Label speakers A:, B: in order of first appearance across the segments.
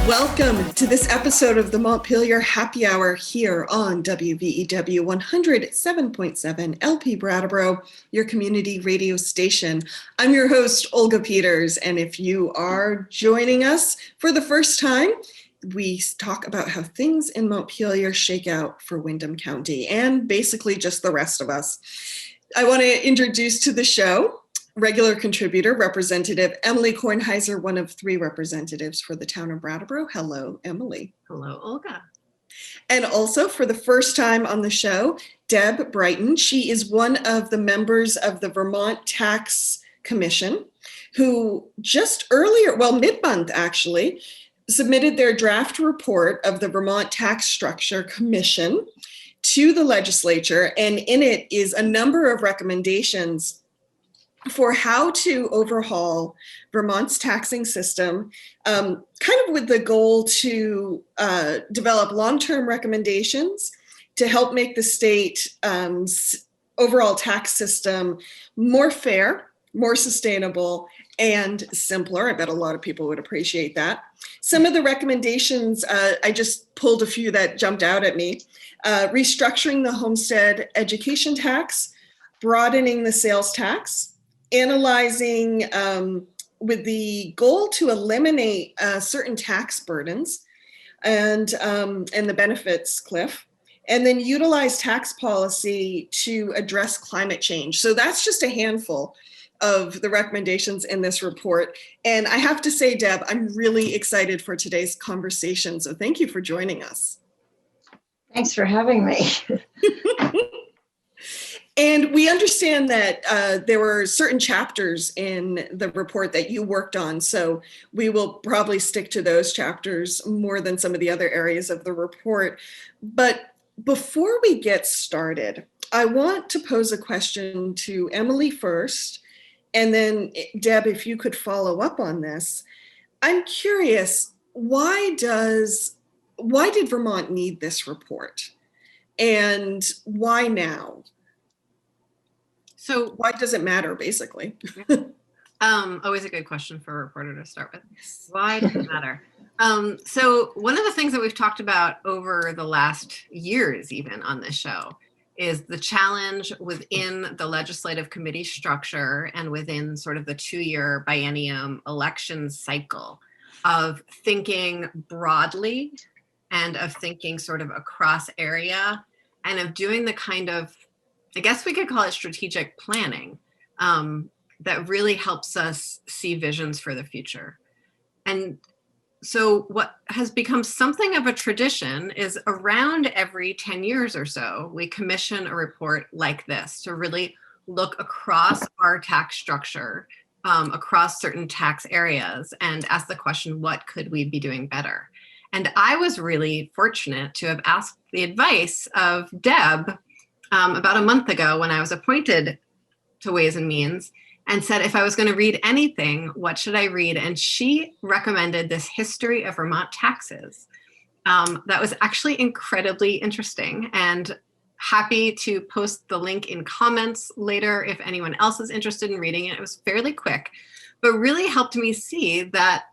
A: Welcome to this episode of the Montpelier Happy Hour here on WVEW 107.7 LP Brattleboro, your community radio station. I'm your host, Olga Peters, and if you are joining us for the first time, we talk about how things in Montpelier shake out for Windham County and basically just the rest of us. I want to introduce to the show regular contributor, Representative Emily Kornheiser, one of three representatives for the town of Brattleboro. Hello, Emily.
B: Hello, Olga.
A: And also for the first time on the show, Deb Brighton. She is one of the members of the Vermont Tax Commission who just earlier, mid-month actually, submitted their draft report of the Vermont Tax Structure Commission to the legislature. And in it is a number of recommendations for how to overhaul Vermont's taxing system, kind of with the goal to develop long-term recommendations to help make the state overall tax system more fair, more sustainable, and simpler. I bet a lot of people would appreciate that. Some of the recommendations, I just pulled a few that jumped out at me. Restructuring the homestead education tax, broadening the sales tax, analyzing with the goal to eliminate certain tax burdens and the benefits cliff, and then utilize tax policy to address climate change. So that's just a handful of the recommendations in this report. And I have to say, Deb, I'm really excited for today's conversation. So thank you for joining us.
C: Thanks for having me.
A: And we understand that there were certain chapters in the report that you worked on, so we will probably stick to those chapters more than some of the other areas of the report. But before we get started, I want to pose a question to Emily first, and then Deb, if you could follow up on this. I'm curious, why did Vermont need this report? And why now? So why does it matter, basically?
B: Always a good question for a reporter to start with. Why does it matter? So one of the things that we've talked about over the last years, even on this show, is the challenge within the legislative committee structure and within sort of the 2-year biennium election cycle of thinking broadly and of thinking sort of across area and of doing the kind of, I guess we could call it strategic planning, that really helps us see visions for the future. And so what has become something of a tradition is around every 10 years or so, we commission a report like this to really look across our tax structure, across certain tax areas, and ask the question, what could we be doing better? And I was really fortunate to have asked the advice of Deb about a month ago when I was appointed to Ways and Means and said, if I was going to read anything, what should I read? And she recommended this History of Vermont Taxes. That was actually incredibly interesting, and happy to post the link in comments later if anyone else is interested in reading it. It was fairly quick, but really helped me see that,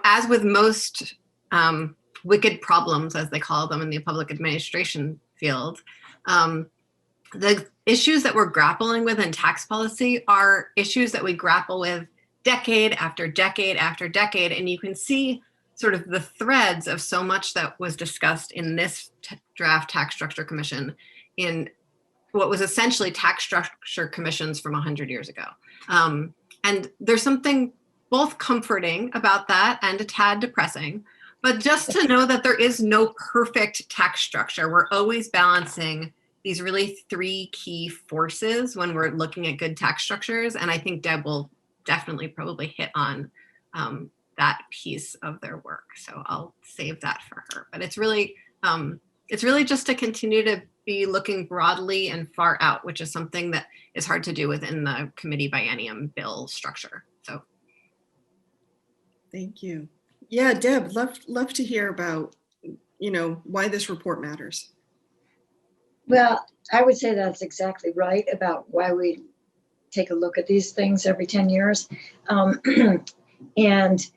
B: as with most wicked problems, as they call them in the public administration field, the issues that we're grappling with in tax policy are issues that we grapple with decade after decade after decade. And you can see sort of the threads of so much that was discussed in this draft tax structure commission in what was essentially tax structure commissions from 100 years ago. And there's something both comforting about that and a tad depressing, but just to know that there is no perfect tax structure. We're always balancing these really 3 key forces when we're looking at good tax structures. And I think Deb will definitely probably hit on that piece of their work. So I'll save that for her. But it's really just to continue to be looking broadly and far out, which is something that is hard to do within the committee biennium bill structure. So.
A: Thank you. Yeah, Deb, love to hear about, why this report matters.
C: Well, I would say that's exactly right about why we take a look at these things every 10 years. And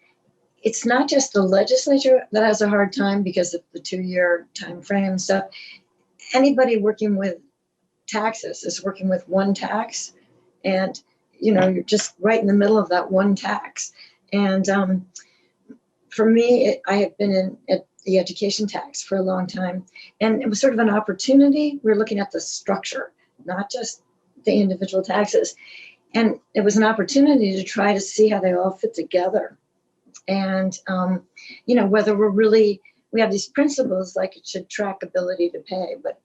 C: it's not just the legislature that has a hard time because of the 2-year time frame stuff. Anybody working with taxes is working with one tax, and you're just right in the middle of that one tax. And for me, I have been at the education tax for a long time, and it was sort of an opportunity. We're looking at the structure, not just the individual taxes, and it was an opportunity to try to see how they all fit together. And whether we have these principles like it should track ability to pay, but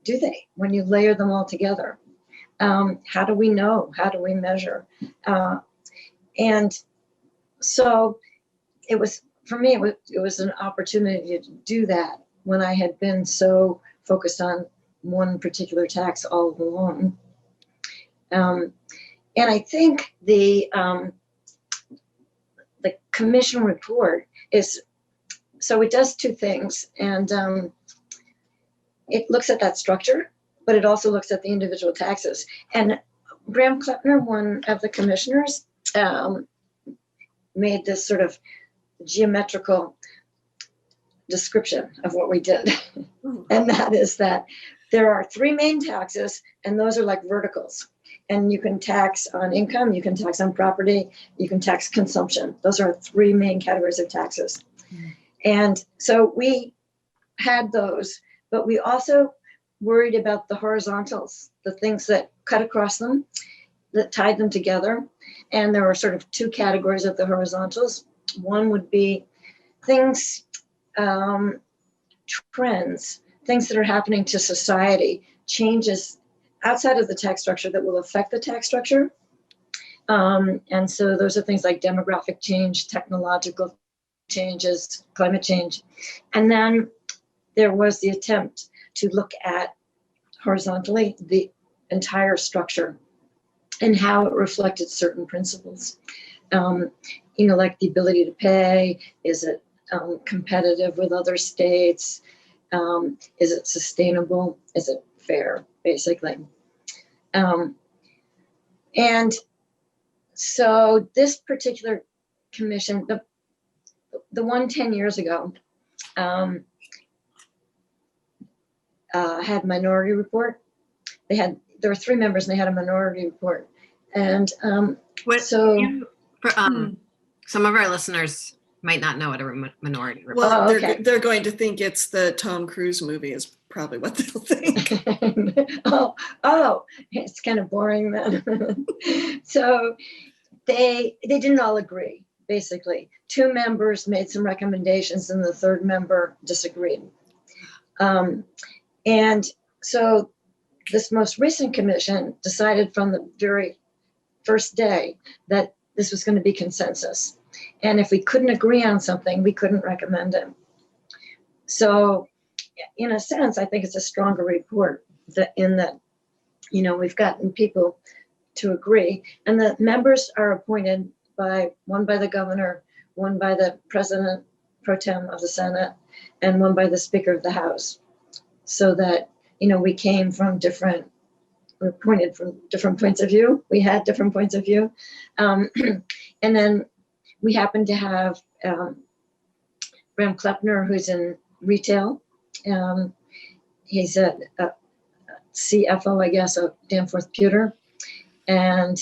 C: do they when you layer them all together? How do we know? How do we measure? And so it was, for me, it was an opportunity to do that when I had been so focused on one particular tax all along. And I think the commission report is, so it does two things, and it looks at that structure, but it also looks at the individual taxes. And Graham Kleppner, one of the commissioners, made this sort of geometrical description of what we did. And that is that there are 3 main taxes, and those are like verticals. And you can tax on income, you can tax on property, you can tax consumption. Those are 3 main categories of taxes. And so we had those, but we also worried about the horizontals, the things that cut across them, that tied them together. And there were sort of 2 categories of the horizontals. One would be things, trends, things that are happening to society, changes outside of the tax structure that will affect the tax structure. And so those are things like demographic change, technological changes, climate change. And then there was the attempt to look at horizontally the entire structure and how it reflected certain principles. Like the ability to pay, is it competitive with other states? Is it sustainable? Is it fair, basically? And so this particular commission, the one 10 years ago, had minority report. There were 3 members and they had a minority report. And
B: some of our listeners might not know what a minority report.
A: Well,
C: okay.
A: they're going to think it's the Tom Cruise movie is probably what they'll think.
C: oh, it's kind of boring then. So they didn't all agree, basically. 2 members made some recommendations and the 3rd member disagreed. And so this most recent commission decided from the very first day that this was going to be consensus. And if we couldn't agree on something, we couldn't recommend it. So in a sense, I think it's a stronger report in that, we've gotten people to agree. And the members are appointed by one by the governor, one by the president pro tem of the Senate, and one by the Speaker of the House. So that, we came from we're appointed from different points of view. We had different points of view. And then we happen to have Graham Kleppner, who's in retail. He's a CFO, I guess, of Danforth Pewter. And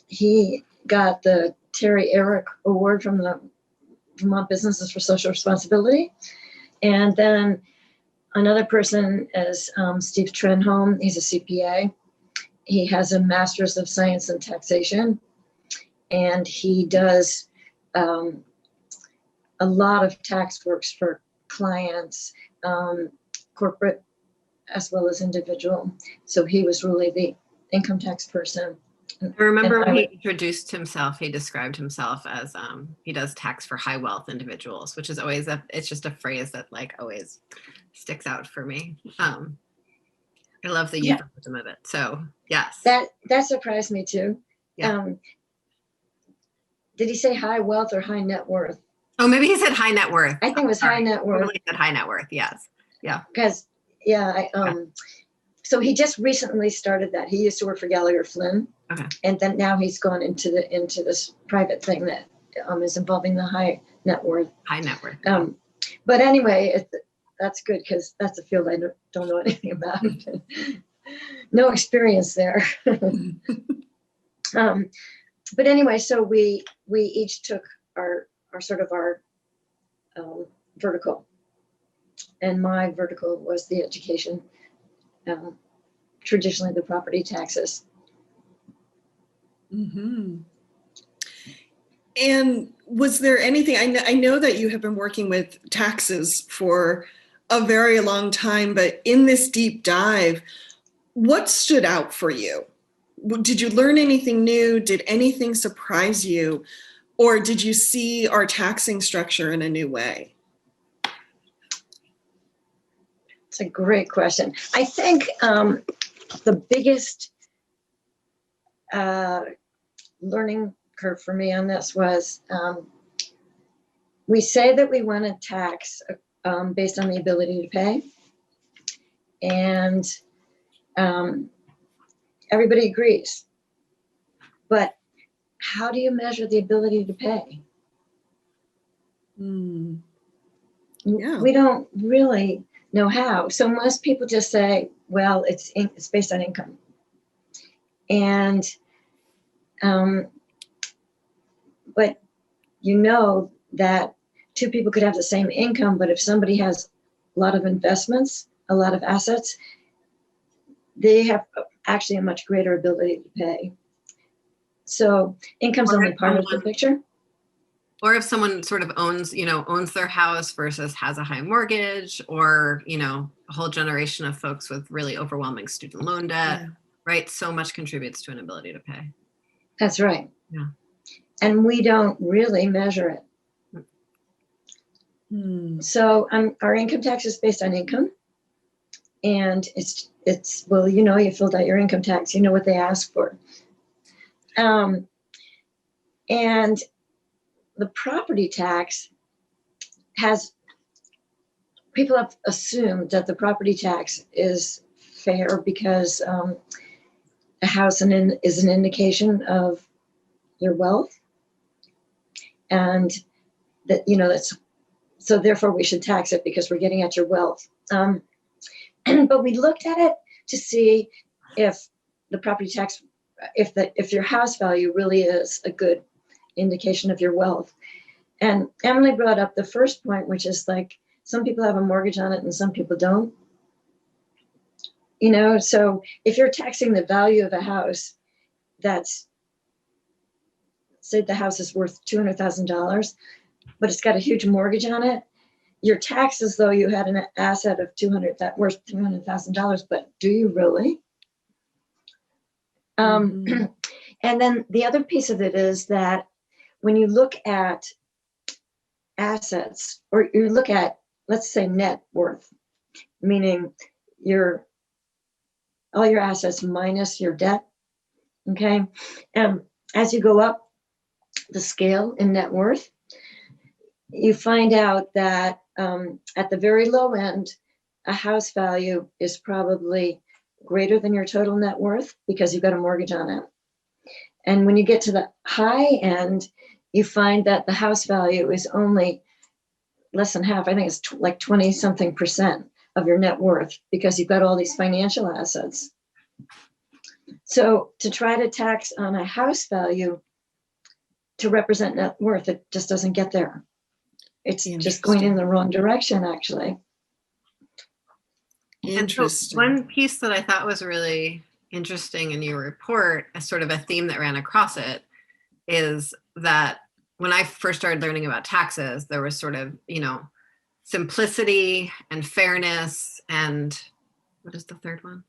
C: he got the Terry Eric Award from the Vermont Businesses for Social Responsibility. And then another person is Steve Trenholm. He's a CPA. He has a Master's of Science in Taxation. And he does a lot of tax works for clients, corporate as well as individual. So he was really the income tax person.
B: I remember when he introduced himself, he described himself as he does tax for high wealth individuals, which is always it's just a phrase that always sticks out for me. I love the euphemism of it. So yes.
C: That surprised me too.
B: Yeah.
C: Did he say high wealth or high net worth?
B: Oh, maybe he said high net worth.
C: I think it was high net worth.
B: He said high net worth. Yes. Yeah.
C: Because so he just recently started that. He used to work for Gallagher Flynn,
B: okay,
C: and then now he's gone into this private thing that is involving the high net worth.
B: High net worth.
C: But anyway, that's good because that's a field I don't know anything about. No experience there. But anyway, so we each took our vertical, and my vertical was the education, traditionally the property taxes.
A: Mm-hmm. And was there anything, I know that you have been working with taxes for a very long time, but in this deep dive, what stood out for you? Did you learn anything new? Did anything surprise you? Or did you see our taxing structure in a new way?
C: It's a great question. I think the biggest learning curve for me on this was we say that we want to tax based on the ability to pay. And everybody agrees. But how do you measure the ability to pay?
A: Yeah.
C: We don't really know how. So most people just say, well, it's based on income. And, but you know that two people could have the same income, but if somebody has a lot of investments, a lot of assets, they have actually a much greater ability to pay. So income's only part of the picture.
B: Or if someone sort of owns their house versus has a high mortgage, or, a whole generation of folks with really overwhelming student loan debt, right? So much contributes to an ability to pay.
C: That's right.
B: Yeah.
C: And we don't really measure it. So our income tax is based on income. And it's well, you filled out your income tax, you know what they ask for. And the property tax people have assumed that the property tax is fair because a house is an indication of your wealth. And that, so therefore we should tax it because we're getting at your wealth. But we looked at it to see if the property tax, if your house value really is a good indication of your wealth. And Emily brought up the first point, which is like some people have a mortgage on it and some people don't. So if you're taxing the value of a house, say the house is worth $200,000, but it's got a huge mortgage on it, your tax as though you had an asset of worth $200,000, but do you really? And then the other piece of it is that when you look at assets, or you look at, let's say, net worth, meaning all your assets minus your debt, okay? And as you go up the scale in net worth, you find out that at the very low end, a house value is probably greater than your total net worth because you've got a mortgage on it. And when you get to the high end, you find that the house value is only less than half. I think it's like 20-something% of your net worth because you've got all these financial assets. So to try to tax on a house value to represent net worth, it just doesn't get there. It's just going in the wrong direction, actually.
A: Interesting.
B: And so one piece that I thought was really interesting in your report, as sort of a theme that ran across it, is that when I first started learning about taxes, there was sort of, simplicity and fairness, and what is the third one?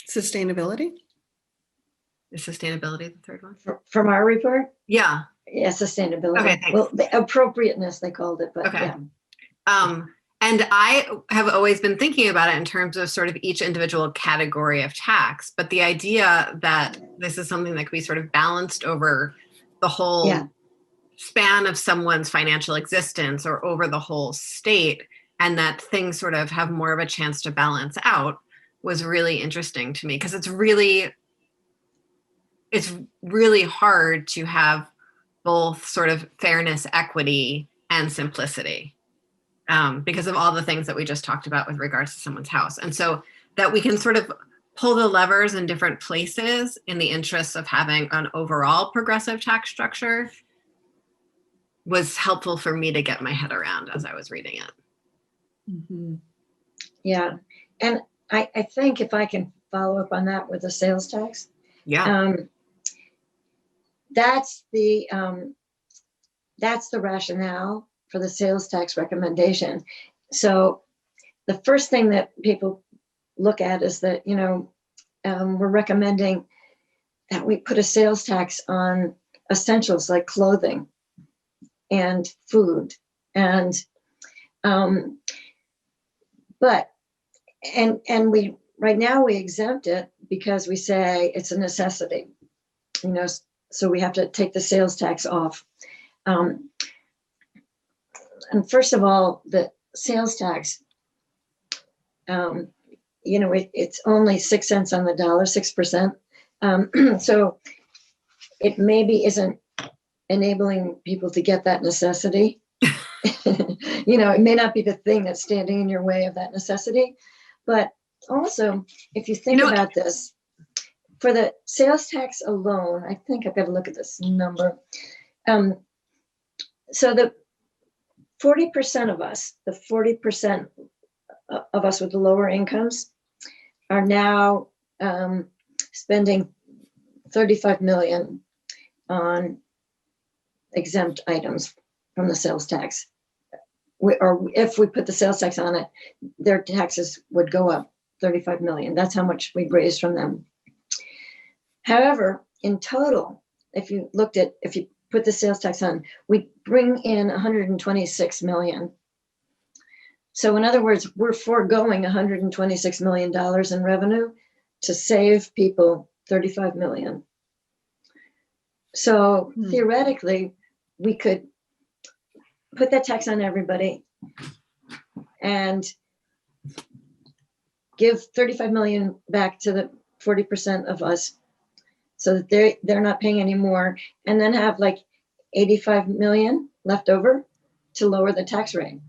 A: Sustainability.
B: Is sustainability the third one?
C: From our report?
B: Yeah.
C: Yeah, sustainability.
B: Okay, thanks.
C: Well, the appropriateness, they called it, but
B: okay.
C: Yeah.
B: And I have always been thinking about it in terms of sort of each individual category of tax, but the idea that this is something that could be sort of balanced over the whole span of someone's financial existence or over the whole state, and that things sort of have more of a chance to balance out, was really interesting to me, because it's really hard to have both sort of fairness, equity, and simplicity, because of all the things that we just talked about with regards to someone's house. And so that we can sort of pull the levers in different places in the interest of having an overall progressive tax structure was helpful for me to get my head around as I was reading it.
A: Mm-hmm.
C: Yeah. And I think if I can follow up on that with the sales tax, that's the rationale for the sales tax recommendation. So the first thing that people look at is that, we're recommending that we put a sales tax on essentials like clothing and food. And, we right now we exempt it because we say it's a necessity, so we have to take the sales tax off. And first of all, the sales tax, it's only 6 cents on the dollar, 6%. So it maybe isn't enabling people to get that necessity. It may not be the thing that's standing in your way of that necessity. But also, if you think about this, for the sales tax alone, I think I've got to look at this number. So the 40% of us, the 40% of us with the lower incomes are now spending $35 million on exempt items from the sales tax. Or if we put the sales tax on it, their taxes would go up $35 million. That's how much we raised from them. However, in total, if you put the sales tax on, we bring in $126 million. So in other words, we're foregoing $126 million in revenue to save people $35 million. So theoretically, we could put that tax on everybody and give 35 million back to the 40% of us so that they're not paying any more, and then have like 85 million left over to lower the tax rate.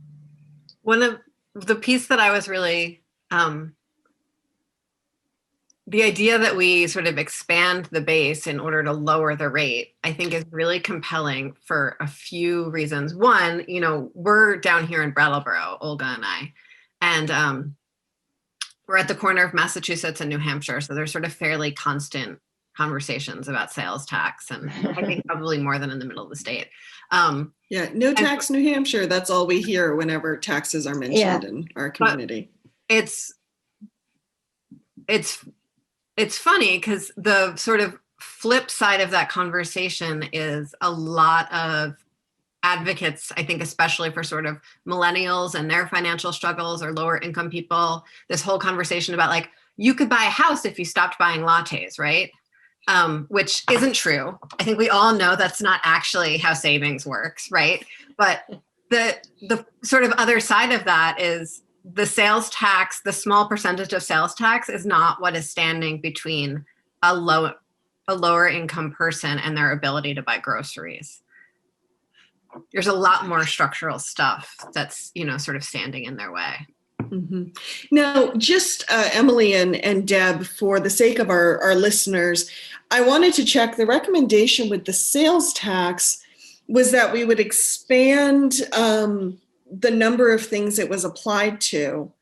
B: One of the piece that I was really, the idea that we sort of expand the base in order to lower the rate, I think is really compelling for a few reasons. One, we're down here in Brattleboro, Olga and I, and we're at the corner of Massachusetts and New Hampshire. So there's sort of fairly constant conversations about sales tax, and I think probably more than in the middle of the state.
A: No tax, New Hampshire. That's all we hear whenever taxes are mentioned in our community.
B: It's funny because the sort of flip side of that conversation is a lot of advocates, I think, especially for sort of millennials and their financial struggles or lower income people, this whole conversation about like, you could buy a house if you stopped buying lattes, right? Which isn't true. I think we all know that's not actually how savings works, right? But the sort of other side of that is the sales tax, the small percentage of sales tax is not what is standing between a lower income person and their ability to buy groceries. There's a lot more structural stuff that's, sort of standing in their way.
A: Mm-hmm. Now, just Emily and Deb, for the sake of our listeners, I wanted to check the recommendation with the sales tax was that we would expand the number of things it was applied to.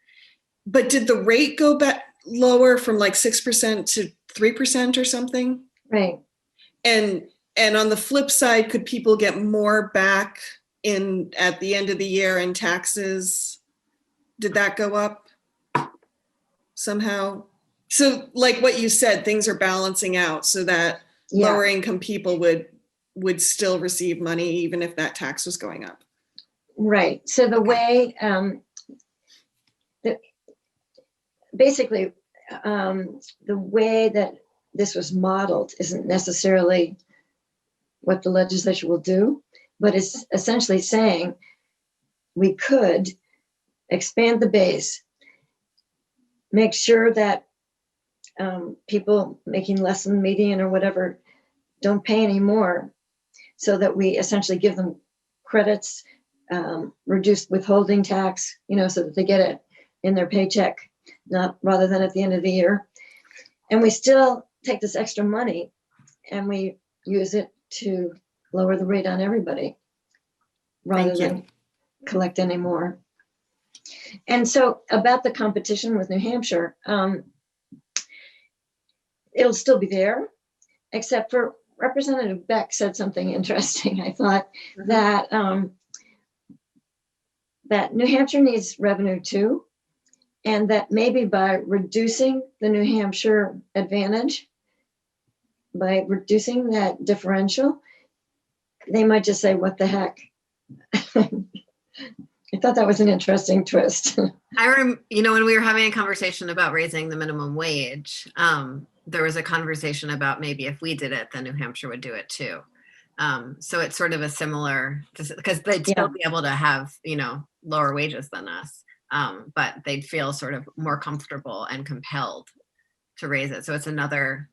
A: But did the rate go back lower from like 6% to 3% or something?
C: Right.
A: And on the flip side, could people get more back at the end of the year in taxes? Did that go up somehow? So like what you said, things are balancing out so that lower income people would still receive money even if that tax was going up.
C: Right. So the way, basically, the way that this was modeled isn't necessarily what the legislature will do, but it's essentially saying we could expand the base, make sure that people making less than median or whatever don't pay any more. so that we essentially give them credits, reduced withholding tax, so that they get it in their paycheck, not rather than at the end of the year. And we still take this extra money and we use it to lower the rate on everybody rather than collect any more. And so about the competition with New Hampshire, it'll still be there, except for Representative Beck said something interesting. I thought that that New Hampshire needs revenue too, and that maybe by reducing the New Hampshire advantage, by reducing that differential, they might just say, what the heck? I thought that was an interesting twist.
B: When we were having a conversation about raising the minimum wage, there was a conversation about maybe if we did it, then New Hampshire would do it too. So it's sort of a similar, because they'd still be able to have, lower wages than us, but they'd feel sort of more comfortable and compelled to raise it. So it's another,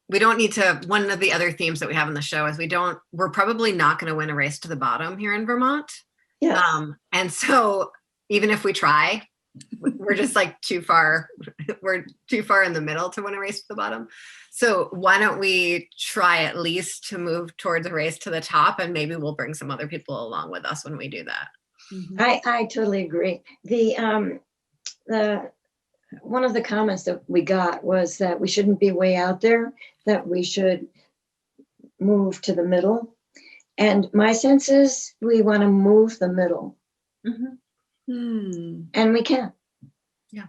B: we don't need to, one of the other themes that we have in the show is we're probably not going to win a race to the bottom here in Vermont.
C: Yes.
B: And so even if we try, we're just like too far in the middle to win a race to the bottom. So why don't we try at least to move towards a race to the top, and maybe we'll bring some other people along with us when we do that.
C: Mm-hmm. I totally agree. The one of the comments that we got was that we shouldn't be way out there, that we should move to the middle. And my sense is we want to move the middle. Mm-hmm. And we can.
B: Yeah.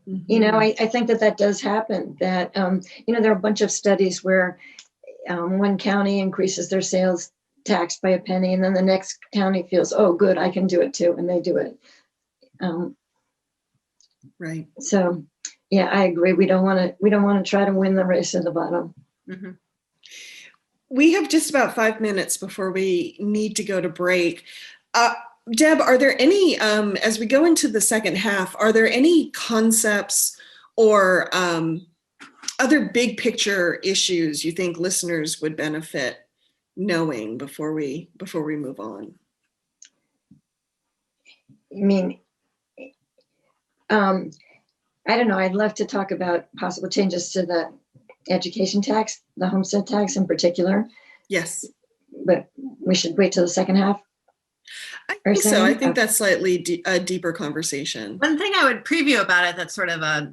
C: Mm-hmm. I think that does happen, that, there are a bunch of studies where one county increases their sales tax by a penny, and then the next county feels, oh, good, I can do it too. And they do it.
A: Right.
C: So, yeah, I agree. We don't want to try to win the race at the bottom.
B: Mm-hmm.
A: We have just about 5 minutes before we need to go to break. Deb, are there any, as we go into the second half, are there any concepts or other big picture issues you think listeners would benefit knowing before we move on?
C: I mean, I don't know. I'd love to talk about possible changes to the education tax, the homestead tax in particular.
A: Yes.
C: But we should wait till the second half.
A: I think so. I think that's slightly a deeper conversation.
B: One thing I would preview about it that's sort of a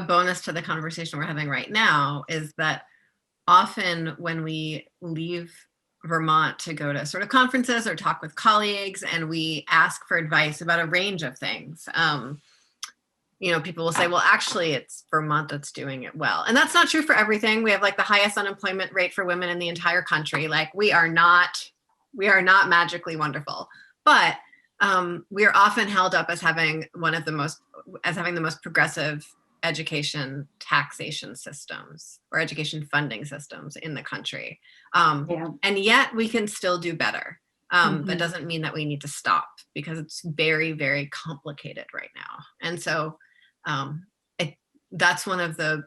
B: bonus to the conversation we're having right now is that often when we leave Vermont to go to sort of conferences or talk with colleagues and we ask for advice about a range of things, people will say, well, actually, it's Vermont that's doing it well. And that's not true for everything. We have like the highest unemployment rate for women in the entire country. Like we are not magically wonderful, but we are often held up as having the most progressive education taxation systems or education funding systems in the country. And yet we can still do better. That doesn't mean that we need to stop, because it's very, very complicated right now. And so that's one of the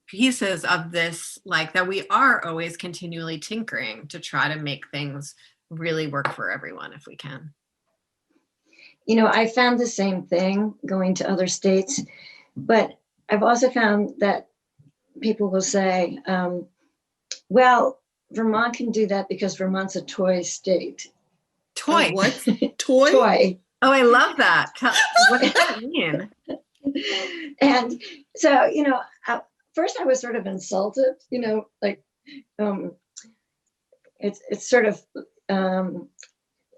B: pieces of this, like that we are always continually tinkering to try to make things really work for everyone if we can.
C: I found the same thing going to other states, but I've also found that people will say, well, Vermont can do that because Vermont's a toy state.
B: Toy?
A: What? Toy?
C: Toy.
B: Oh, I love that. What does that mean?
C: And so, first I was sort of insulted, it's sort of,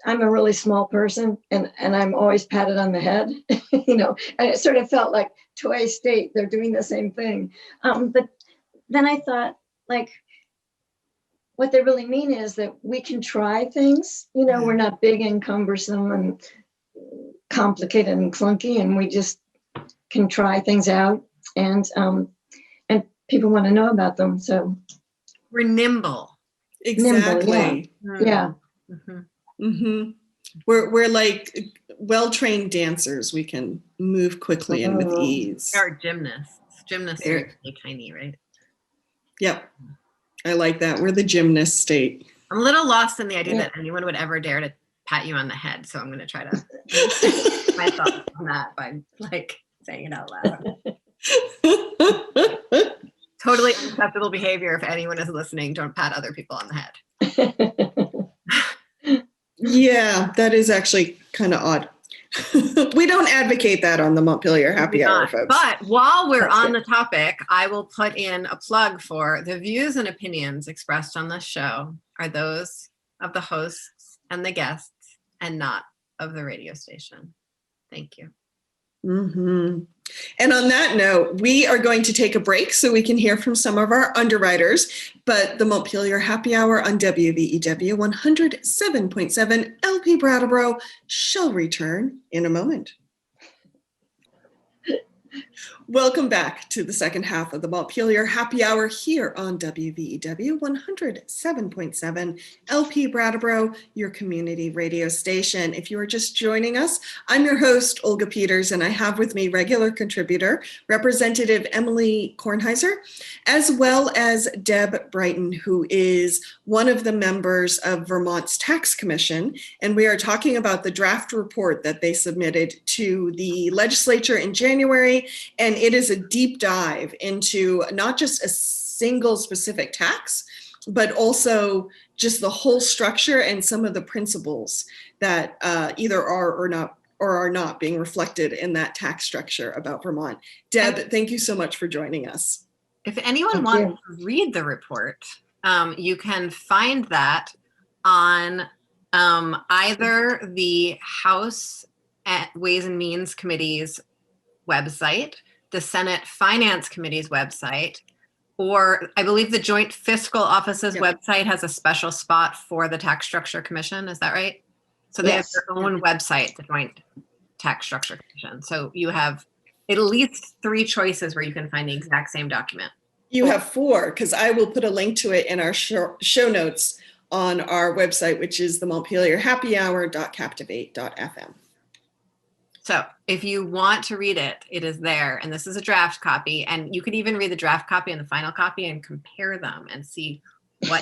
C: I'm a really small person and I'm always patted on the head, and it sort of felt like toy state, they're doing the same thing. But then I thought, like, what they really mean is that we can try things, we're not big and cumbersome and complicated and clunky, and we just can try things out, and people want to know about them. So
B: we're nimble.
A: Exactly.
C: Nimble, yeah.
B: Mm-hmm.
A: Mm-hmm. We're like well-trained dancers. We can move quickly and with ease.
B: We are gymnasts. Gymnasts are really tiny, right?
A: Yep. I like that. We're the gymnast state.
B: I'm a little lost in the idea that anyone would ever dare to pat you on the head. So I'm going to try to myself on that by like saying it out loud. Totally unacceptable behavior. If anyone is listening, don't pat other people on the head.
A: Yeah, that is actually kind of odd. We don't advocate that on the Montpelier Happy Hour, folks.
B: But while we're on the topic, I will put in a plug for the views and opinions expressed on this show are those of the hosts and the guests and not of the radio station. Thank you.
A: Mm-hmm. And on that note, we are going to take a break so we can hear from some of our underwriters. But the Montpelier Happy Hour on WVEW 107.7 LP Brattleboro shall return in a moment. Welcome back to the second half of the Montpelier Happy Hour here on WVEW 107.7 LP Brattleboro, your community radio station. If you are just joining us, I'm your host, Olga Peters, and I have with me regular contributor, Representative Emily Kornheiser, as well as Deb Brighton, who is one of the members of Vermont's Tax Commission. And we are talking about the draft report that they submitted to the legislature in January. And it is a deep dive into not just a single specific tax, but also just the whole structure and some of the principles that either are not being reflected in that tax structure about Vermont. Deb, thank you so much for joining us.
B: If anyone wants to read the report, you can find that on either the House Ways and Means Committee's website, the Senate Finance Committee's website, or I believe the Joint Fiscal Office's website has a special spot for the Tax Structure Commission. Is that right? So they have their own website, the Joint Tax Structure Commission. So you have at least 3 choices where you can find the exact same document.
A: You have 4, because I will put a link to it in our show notes on our website, which is the montpelierhappyhour.captivate.fm.
B: So if you want to read it, it is there. And this is a draft copy. And you could even read the draft copy and the final copy and compare them and see what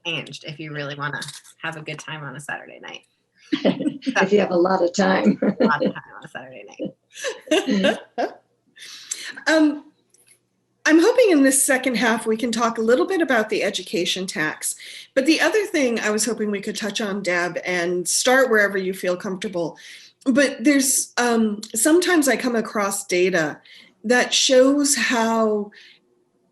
B: changed if you really want to have a good time on a Saturday night.
C: If you have a lot of time.
B: A lot of time on a Saturday night.
A: I'm hoping in this second half we can talk a little bit about the education tax. But the other thing I was hoping we could touch on, Deb, and start wherever you feel comfortable. But there's sometimes I come across data that shows how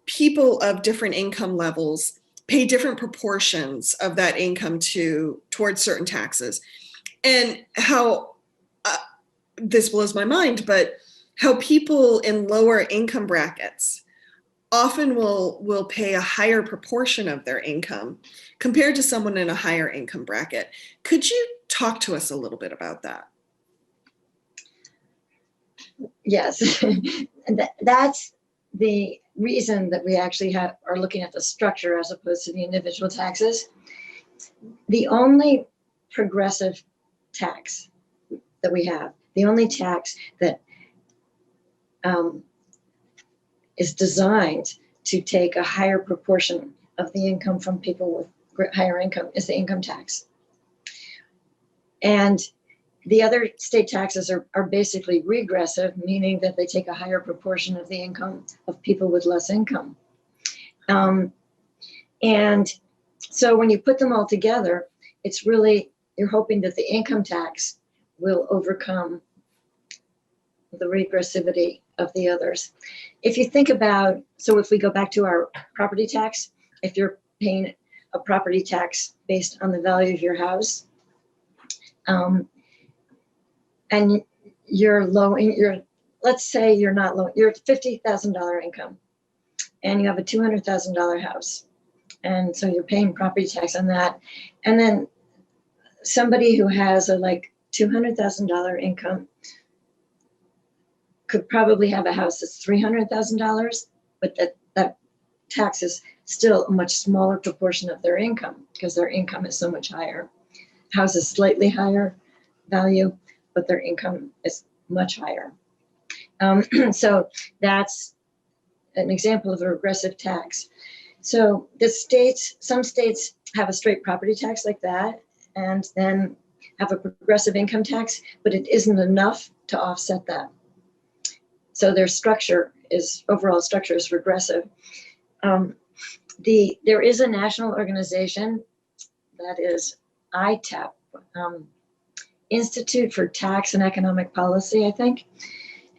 A: people of different income levels pay different proportions of that income towards certain taxes. And how this blows my mind, but how people in lower income brackets often will pay a higher proportion of their income compared to someone in a higher income bracket. Could you talk to us a little bit about that?
C: Yes, and that's the reason that we actually are looking at the structure as opposed to the individual taxes. The only progressive tax that we have, the only tax that is designed to take a higher proportion of the income from people with higher income is the income tax. And the other state taxes are basically regressive, meaning that they take a higher proportion of the income of people with less income. And so when you put them all together, it's really, you're hoping that the income tax will overcome the regressivity of the others. If you think about, so if we go back to our property tax, if you're paying a property tax based on the value of your house, and you're low, let's say you're not low, you're at $50,000 income and you have a $200,000 house. And so you're paying property tax on that. And then somebody who has a like $200,000 income could probably have a house that's $300,000, but that tax is still a much smaller proportion of their income because their income is so much higher. House is slightly higher value, but their income is much higher. So that's an example of a regressive tax. So some states have a straight property tax like that, and then have a progressive income tax, but it isn't enough to offset that. So their overall structure is regressive. There is a national organization that is ITAP, Institute for Tax and Economic Policy, I think,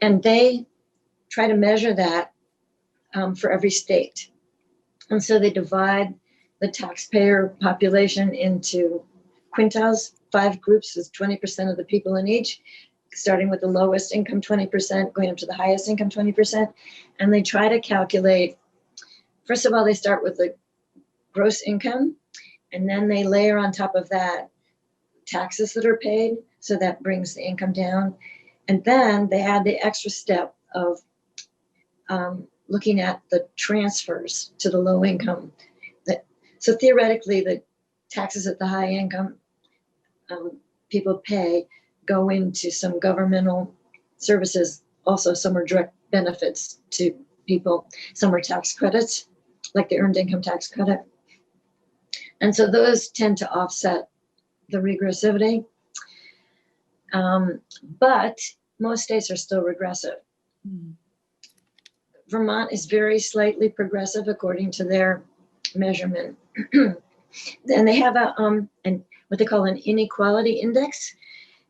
C: and they try to measure that for every state. And so they divide the taxpayer population into quintiles, 5 groups with 20% of the people in each, starting with the lowest income 20%, going up to the highest income 20%. And they try to calculate, first of all, they start with the gross income, and then they layer on top of that taxes that are paid. So that brings the income down. And then they add the extra step of looking at the transfers to the low income. So theoretically, the taxes at the high income people pay go into some governmental services. Also, some are direct benefits to people. Some are tax credits, like the earned income tax credit. And so those tend to offset the regressivity. But most states are still regressive. Vermont is very slightly progressive according to their measurement. And they have what they call an inequality index.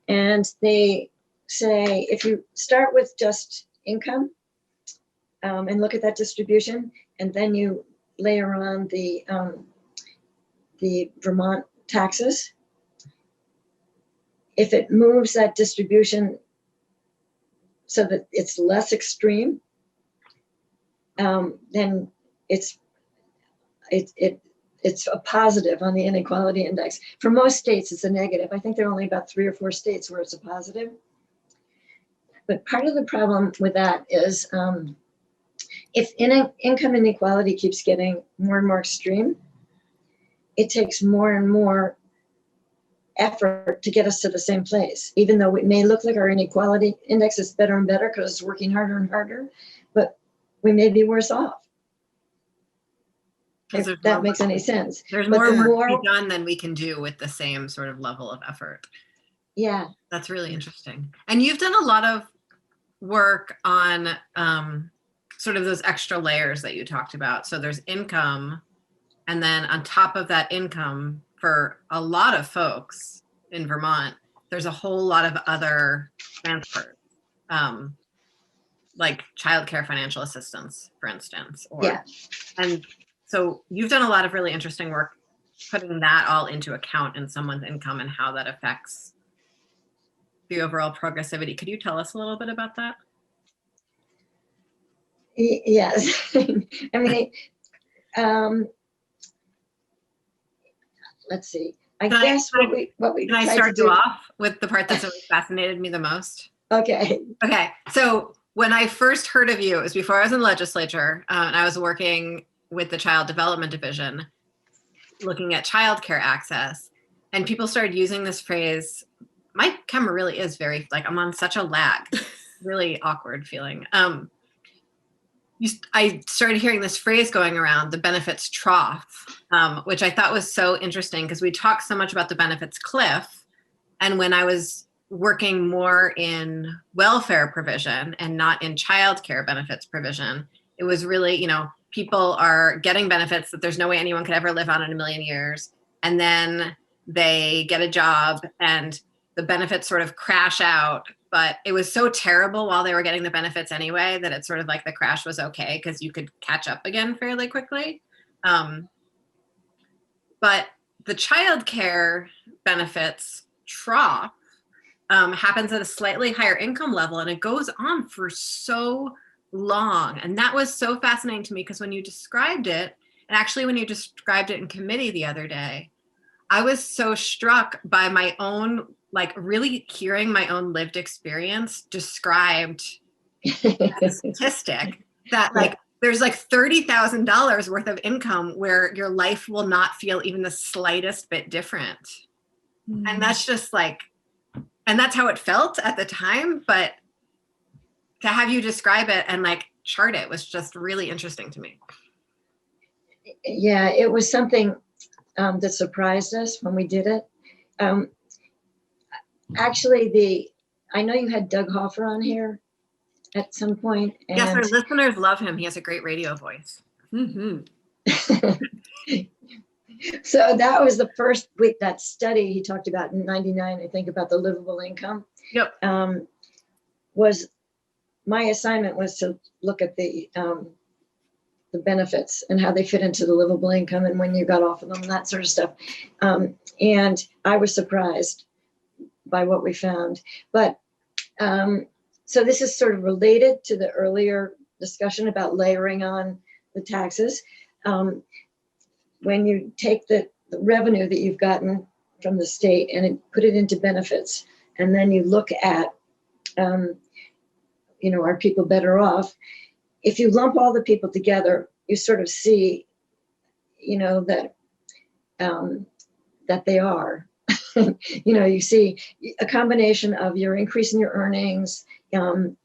C: And they say if you start with just income and look at that distribution, and then you layer on the Vermont taxes, if it moves that distribution so that it's less extreme, then it's a positive on the inequality index. For most states, it's a negative. I think there are only about 3 or 4 states where it's a positive. But part of the problem with that is if income inequality keeps getting more and more extreme, it takes more and more effort to get us to the same place. Even though it may look like our inequality index is better and better because it's working harder and harder, but we may be worse off. If that makes any sense.
B: There's more work to be done than we can do with the same sort of level of effort.
C: Yeah.
B: That's really interesting. And you've done a lot of work on sort of those extra layers that you talked about. So there's income, and then on top of that income, for a lot of folks in Vermont, there's a whole lot of other transfers, like childcare financial assistance, for instance. And so you've done a lot of really interesting work putting that all into account in someone's income and how that affects the overall progressivity. Could you tell us a little bit about that?
C: Yes. I mean, let's see. I guess what we
B: can I start you off with the part that's always fascinated me the most?
C: Okay.
B: Okay. So when I first heard of you, it was before I was in the legislature, and I was working with the Child Development Division, looking at childcare access, and people started using this phrase. My camera really is very, like, I'm on such a lag, really awkward feeling. I started hearing this phrase going around, the benefits trough, which I thought was so interesting because we talk so much about the benefits cliff. And when I was working more in welfare provision and not in childcare benefits provision, it was really, people are getting benefits that there's no way anyone could ever live on in a million years. And then they get a job and the benefits sort of crash out. But it was so terrible while they were getting the benefits anyway that it's sort of like the crash was okay because you could catch up again fairly quickly. But the childcare benefits trough happens at a slightly higher income level, and it goes on for so long. And that was so fascinating to me because when you described it, and actually when you described it in committee the other day, I was so struck by my own, like, really hearing my own lived experience described as a statistic that, like, there's like $30,000 worth of income where your life will not feel even the slightest bit different. Mm-hmm. And that's just like, and that's how it felt at the time. But to have you describe it and like chart it was just really interesting to me.
C: Yeah, it was something that surprised us when we did it. Actually, I know you had Doug Hoffer on here at some point.
B: Yes, our
C: And
B: listeners love him. He has a great radio voice.
A: Mhm.
C: so that was the first week, that study he talked about in 99, I think, about the livable income.
B: Yep.
C: Was my assignment was to look at the benefits and how they fit into the livable income and when you got off of them and that sort of stuff. And I was surprised by what we found. But so this is sort of related to the earlier discussion about layering on the taxes. When you take the revenue that you've gotten from the state and put it into benefits, and then you look at, are people better off? If you lump all the people together, you sort of see, that they are. You see a combination of your increase in your earnings, and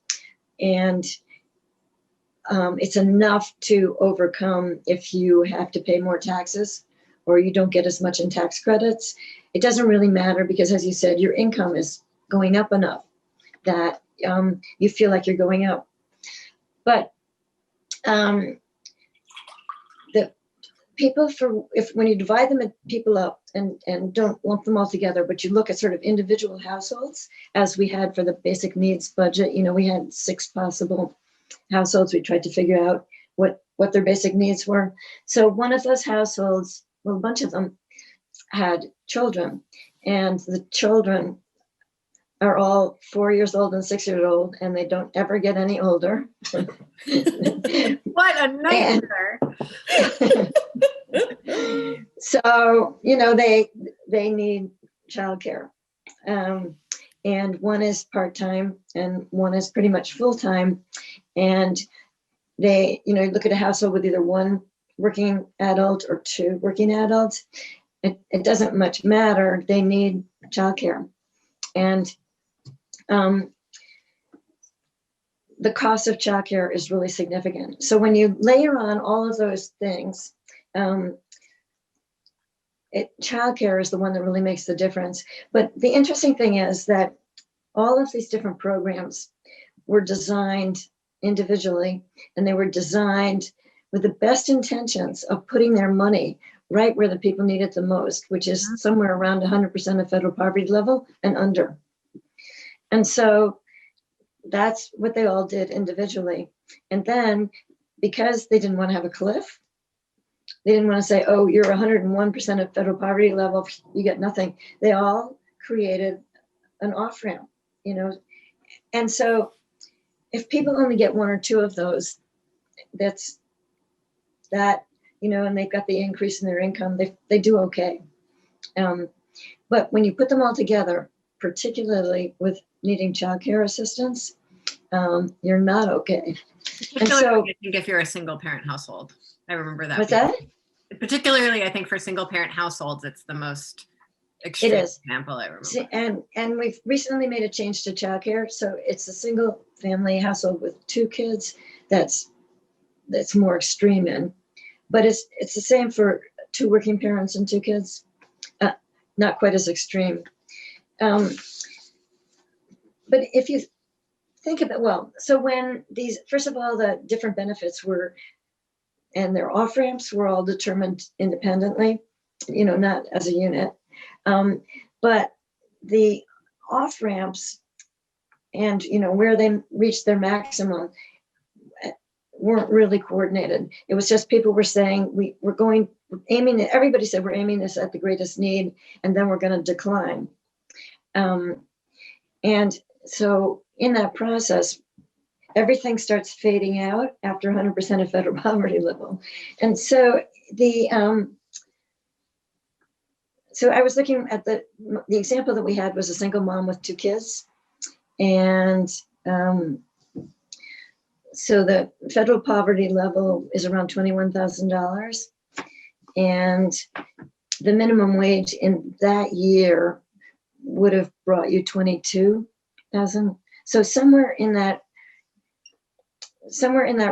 C: it's enough to overcome if you have to pay more taxes or you don't get as much in tax credits. It doesn't really matter because, as you said, your income is going up enough that you feel like you're going up. But the people, when you divide them people up and don't lump them all together, but you look at sort of individual households, as we had for the basic needs budget, we had 6 possible households. We tried to figure out what their basic needs were. So one of those households, well, a bunch of them had children, and the children are all 4 years old and 6 years old, and they don't ever get any older.
B: What a nightmare.
C: So, they need childcare. And one is part-time and one is pretty much full-time. And they, look at a household with either one working adult or 2 working adults. It doesn't much matter. They need childcare. And the cost of childcare is really significant. So when you layer on all of those things, childcare is the one that really makes the difference. But the interesting thing is that all of these different programs were designed individually, and they were designed with the best intentions of putting their money right where the people need it the most, which is somewhere around 100% of federal poverty level and under. And so that's what they all did individually. And then, because they didn't want to have a cliff, they didn't want to say, oh, you're 101% of federal poverty level, you get nothing. They all created an off-ramp, And so if people only get 1 or 2 of those, that's that, and they've got the increase in their income, they do okay. But when you put them all together, particularly with needing childcare assistance, you're not okay. And so,
B: I think if you're a single parent household, I remember that.
C: What's that?
B: Particularly, I think for single parent households, it's the most extreme example I remember.
C: See, and we've recently made a change to childcare, so it's a single family household with 2 kids that's more extreme in, but it's the same for 2 working parents and 2 kids, not quite as extreme. But if you think of it, so when first of all, the different benefits and their off-ramps were all determined independently, not as a unit. But the off-ramps and, where they reached their maximum weren't really coordinated. It was just people were saying, everybody said we're aiming this at the greatest need, and then we're going to decline. And so in that process, everything starts fading out after 100% of federal poverty level. And so so I was looking at the example that we had was a single mom with 2 kids. And so the federal poverty level is around $21,000. And the minimum wage in that year would have brought you $22,000. So somewhere in that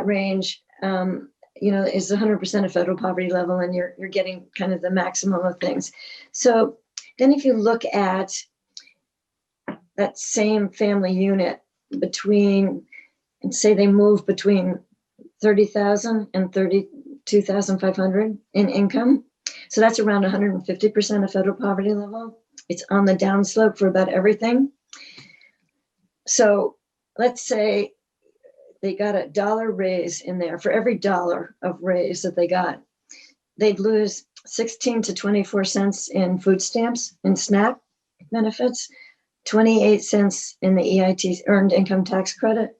C: range is 100% of federal poverty level, and you're getting kind of the maximum of things. So then if you look at that same family unit between, and say they move between 30,000 and 32,500 in income. So that's around 150% of federal poverty level. It's on the downslope for about everything. So let's say they got $1 raise in there. For every $1 of raise that they got, they'd lose 16 to 24 cents in food stamps and SNAP benefits, 28 cents in the EIT, earned income tax credit,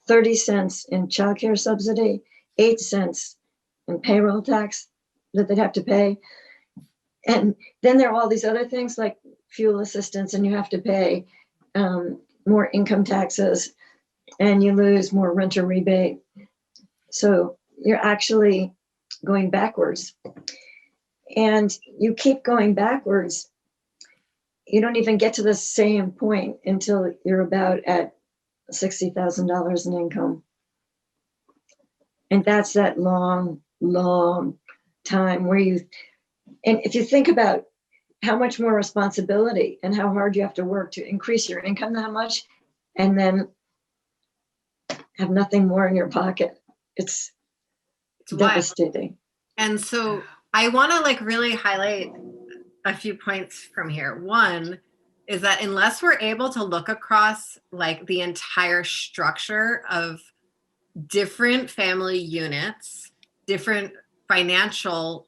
C: 30 cents in childcare subsidy, 8 cents in payroll tax that they'd have to pay. And then there are all these other things like fuel assistance, and you have to pay more income taxes, and you lose more renter rebate. So you're actually going backwards. And you keep going backwards. You don't even get to the same point until you're about at $60,000 in income. And that's that long, long time where and if you think about how much more responsibility and how hard you have to work to increase your income that much, and then have nothing more in your pocket, it's devastating.
B: And so I want to really highlight a few points from here. One is that unless we're able to look across the entire structure of different family units, different financial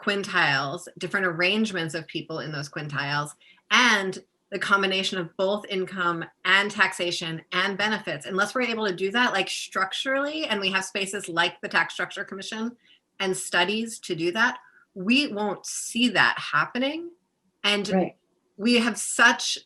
B: quintiles, different arrangements of people in those quintiles, and the combination of both income and taxation and benefits, unless we're able to do that structurally, and we have spaces like the Tax Structure Commission and studies to do that, we won't see that happening. And
C: right.
B: We have such,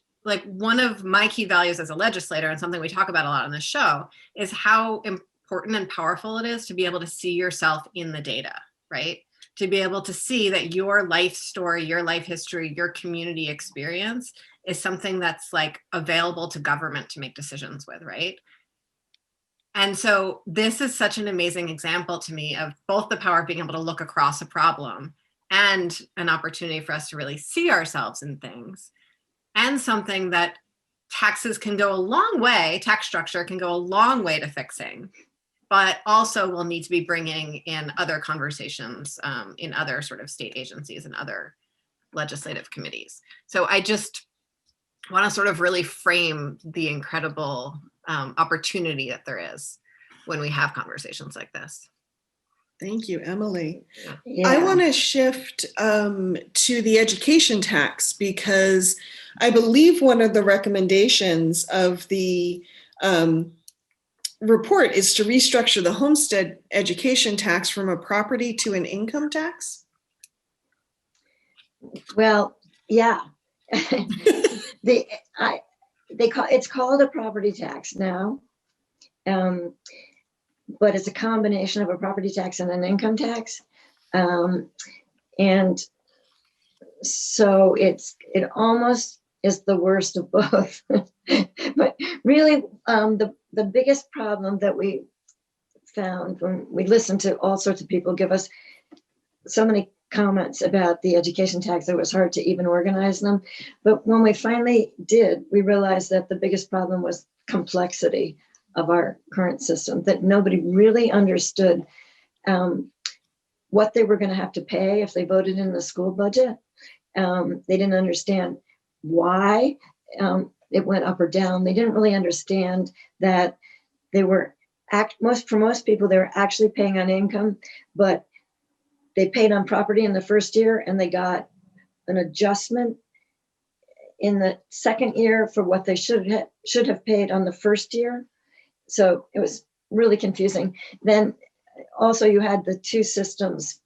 B: one of my key values as a legislator, and something we talk about a lot on this show, is how important and powerful it is to be able to see yourself in the data, right? To be able to see that your life story, your life history, your community experience is something that's available to government to make decisions with, right? And so this is such an amazing example to me of both the power of being able to look across a problem and an opportunity for us to really see ourselves in things, and something that taxes can go a long way, tax structure can go a long way to fixing, but also we'll need to be bringing in other conversations in other sort of state agencies and other legislative committees. So I just want to sort of really frame the incredible opportunity that there is when we have conversations like this.
A: Thank you, Emily.
C: Yeah.
A: I want to shift to the education tax, because I believe one of the recommendations of the report is to restructure the homestead education tax from a property to an income tax.
C: Well, yeah. It's called a property tax now, but it's a combination of a property tax and an income tax, and so it almost is the worst of both. But really, the biggest problem that we found when we listened to all sorts of people give us so many comments about the education tax, it was hard to even organize them. But when we finally did, we realized that the biggest problem was complexity of our current system, that nobody really understood what they were going to have to pay if they voted in the school budget. They didn't understand why it went up or down. They didn't really understand that they were for most people, they were actually paying on income, but they paid on property in the first year, and they got an adjustment in the second year for what they should have paid on the first year. So it was really confusing. Then also you had the two systems.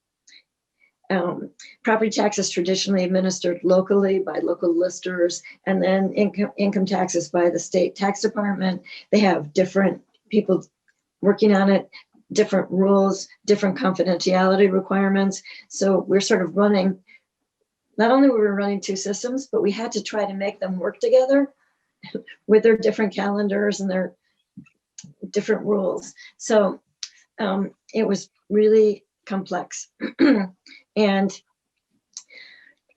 C: Property tax is traditionally administered locally by local listers, and then income taxes by the state tax department. They have different people working on it, different rules, different confidentiality requirements. So we're sort of running, not only were we running two systems, but we had to try to make them work together with their different calendars and their different rules. So it was really complex. And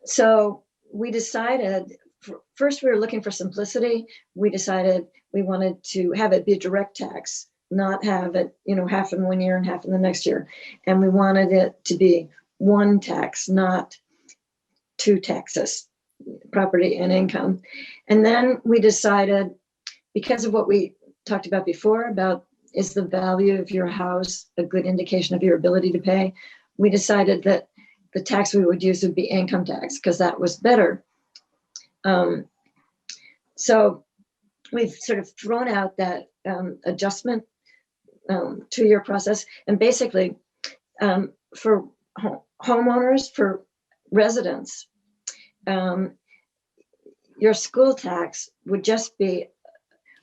C: so we decided, first we were looking for simplicity. We decided we wanted to have it be a direct tax, not have it, half in 1 year and half in the next year. And we wanted it to be one tax, not two taxes, property and income. And then we decided, because of what we talked about before, about is the value of your house a good indication of your ability to pay, we decided that the tax we would use would be income tax, because that was better. So we've sort of thrown out that adjustment 2-year process. And basically, for homeowners, for residents, your school tax would just be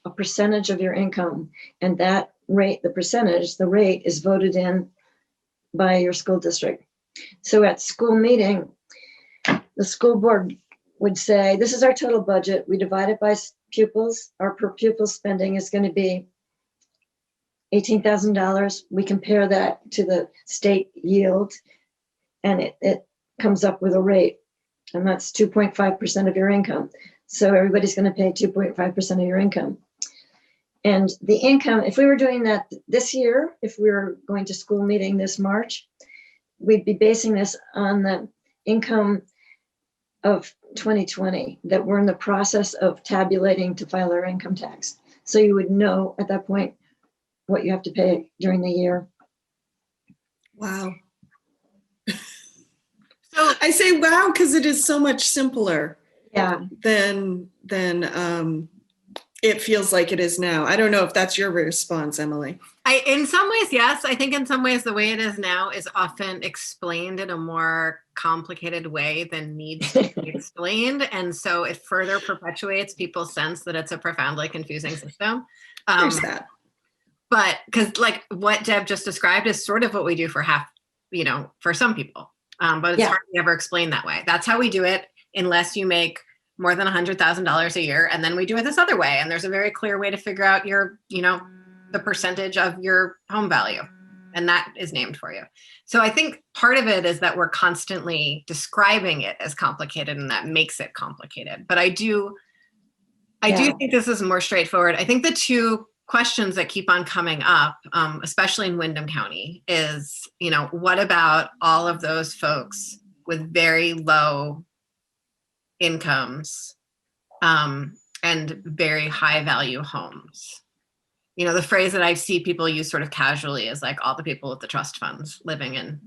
C: a percentage of your income. And that rate, the rate is voted in by your school district. So at school meeting, the school board would say, this is our total budget. We divide it by pupils. Our per pupil spending is going to be $18,000. We compare that to the state yield, and it comes up with a rate, and that's 2.5% of your income. So everybody's going to pay 2.5% of your income. And the income, if we were doing that this year, if we were going to school meeting this March, we'd be basing this on the income of 2020 that we're in the process of tabulating to file our income tax. So you would know at that point what you have to pay during the year.
A: Wow. So I say wow because it is so much simpler.
C: Yeah.
A: Than it feels like it is now. I don't know if that's your response, Emily.
B: In some ways, yes. I think in some ways the way it is now is often explained in a more complicated way than needs to be explained. And so it further perpetuates people's sense that it's a profoundly confusing system.
A: There's that.
B: But because like what Deb just described is sort of what we do for for some people. But it's hard to ever explain that way. That's how we do it unless you make more than $100,000 a year. And then we do it this other way. And there's a very clear way to figure out your, the percentage of your home value. And that is named for you. So I think part of it is that we're constantly describing it as complicated, and that makes it complicated. But I do think this is more straightforward. I think the two questions that keep on coming up, especially in Windham County, is, what about all of those folks with very low incomes and very high value homes? The phrase that I see people use sort of casually is like all the people with the trust funds living in,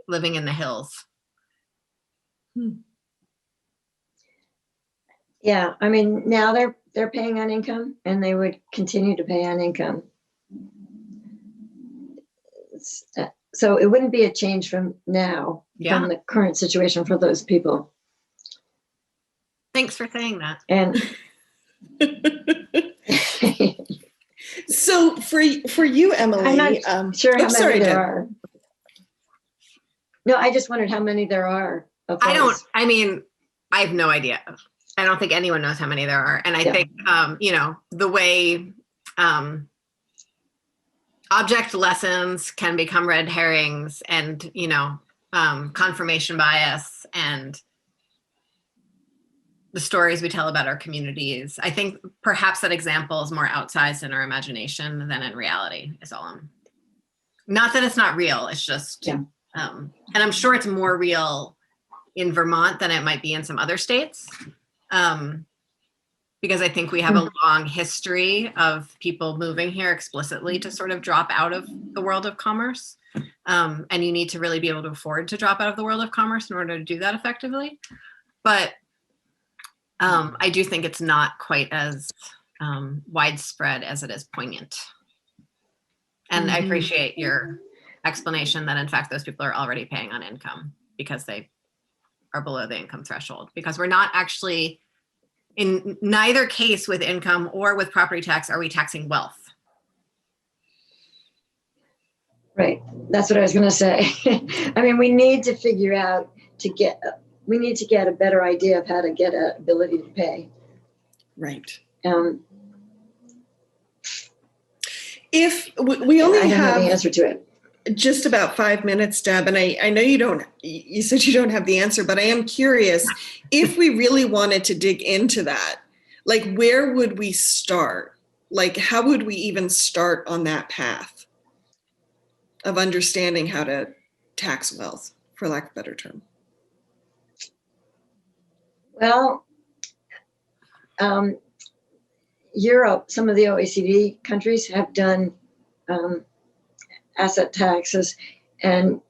B: living in the hills.
C: Yeah, I mean, now they're paying on income, and they would continue to pay on income. So it wouldn't be a change from now, from the current situation for those people.
B: Thanks for saying that.
C: And
A: so for you, Emily,
C: I'm not sure how many there are. No, I just wondered how many there are.
B: I have no idea. I don't think anyone knows how many there are. And I think, the way object lessons can become red herrings and, confirmation bias and the stories we tell about our communities. I think perhaps that example is more outsized in our imagination than in reality is all not that it's not real. It's just, and I'm sure it's more real in Vermont than it might be in some other states. Because I think we have a long history of people moving here explicitly to sort of drop out of the world of commerce. And you need to really be able to afford to drop out of the world of commerce in order to do that effectively. But I do think it's not quite as widespread as it is poignant. And I appreciate your explanation that in fact those people are already paying on income because they are below the income threshold, because we're not actually, in neither case with income or with property tax, are we taxing wealth.
C: Right, that's what I was going to say. I mean, we need to figure out we need to get a better idea of how to get an ability to pay.
A: Right. If we only
C: I don't know the
A: have
C: answer to it.
A: just about 5 minutes, Deb, and I know you said you don't have the answer, but I am curious if we really wanted to dig into that, like where would we start? Like how would we even start on that path of understanding how to tax wealth, for lack of a better term?
C: Well, Europe, some of the OECD countries have done asset taxes, and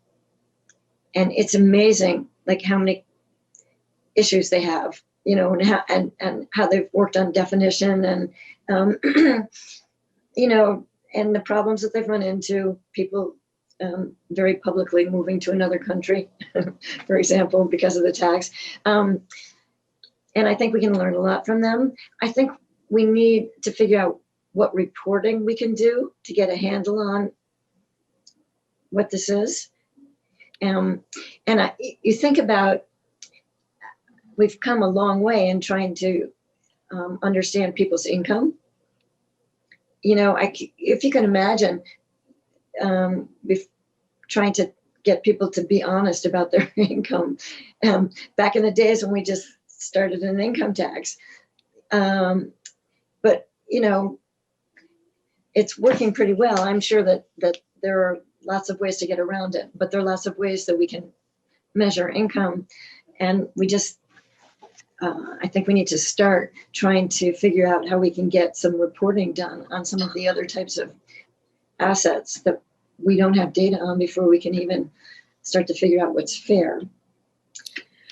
C: it's amazing, like how many issues they have, and how they've worked on definition and and the problems that they've run into, people very publicly moving to another country, for example, because of the tax. And I think we can learn a lot from them. I think we need to figure out what reporting we can do to get a handle on what this is. You think about, we've come a long way in trying to understand people's income. If you can imagine trying to get people to be honest about their income. Back in the days when we just started an income tax. But, it's working pretty well. I'm sure that there are lots of ways to get around it, but there are lots of ways that we can measure income. And we just, I think we need to start trying to figure out how we can get some reporting done on some of the other types of assets that we don't have data on before we can even start to figure out what's fair.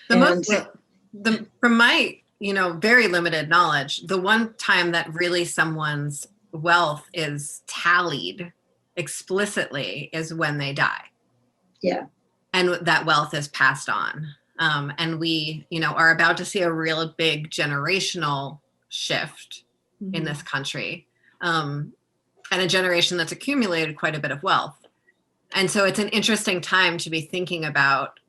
B: From my, very limited knowledge, the one time that really someone's wealth is tallied explicitly is when they die.
C: Yeah.
B: And that wealth is passed on. And we, are about to see a real big generational shift in this country. And a generation that's accumulated quite a bit of wealth. And so it's an interesting time to be thinking about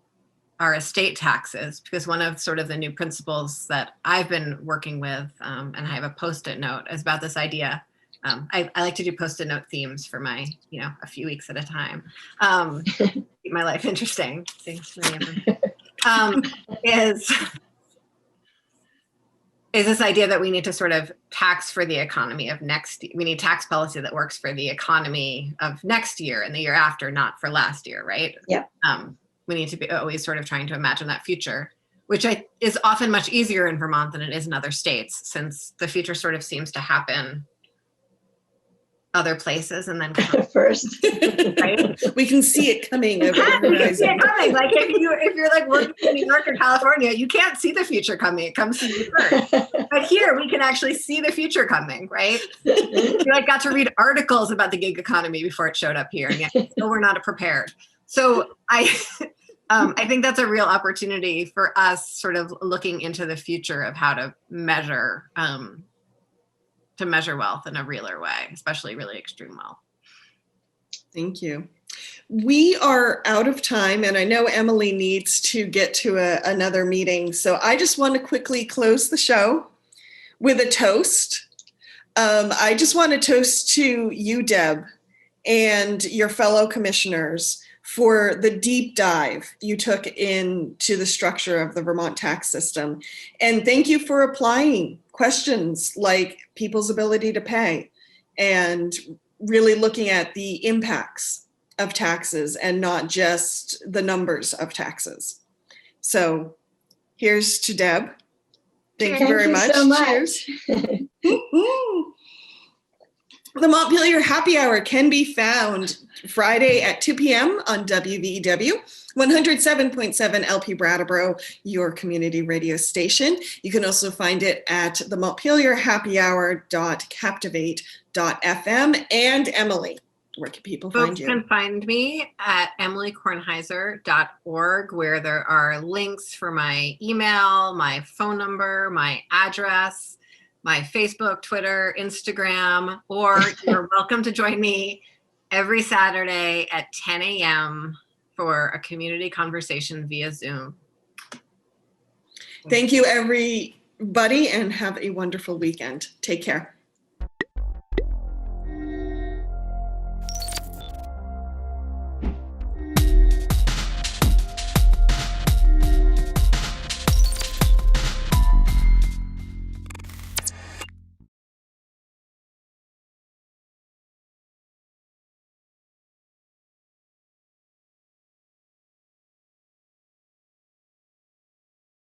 B: our estate taxes, because one of sort of the new principles that I've been working with, and I have a Post-it note, is about this idea. I like to do Post-it note themes for my, a few weeks at a time. Keep my life interesting. Thanks, many of them. Is this idea that we need to sort of tax for the economy of we need tax policy that works for the economy of next year and the year after, not for last year, right?
C: Yeah.
B: We need to be always sort of trying to imagine that future, which is often much easier in Vermont than it is in other states, since the future sort of seems to happen other places and then
C: first.
B: Right?
A: We can see it coming over the horizon.
B: Like if you're like working in New York or California, you can't see the future coming. It comes to you first. But here we can actually see the future coming, right? We got to read articles about the gig economy before it showed up here, and yet still we're not prepared. So I think that's a real opportunity for us, sort of looking into the future of how to measure wealth in a realer way, especially really extreme wealth.
A: Thank you. We are out of time, and I know Emily needs to get to another meeting. So I just want to quickly close the show with a toast. I just want to toast to you, Deb, and your fellow commissioners for the deep dive you took into the structure of the Vermont tax system. And thank you for applying questions like people's ability to pay and really looking at the impacts of taxes and not just the numbers of taxes. So here's to Deb. Thank you very much.
C: So much.
A: Cheers. The Montpelier Happy Hour can be found Friday at 2 p.m. on WVEW, 107.7 LP Brattleboro, your community radio station. You can also find it at the montpelierhappyhour.captivate.fm. And Emily, where can people find you?
B: Folks can find me at emilykornheiser.org, where there are links for my email, my phone number, my address, my Facebook, Twitter, Instagram, or you're welcome to join me every Saturday at 10 a.m. for a community conversation via Zoom.
A: Thank you, everybody, and have a wonderful weekend. Take care.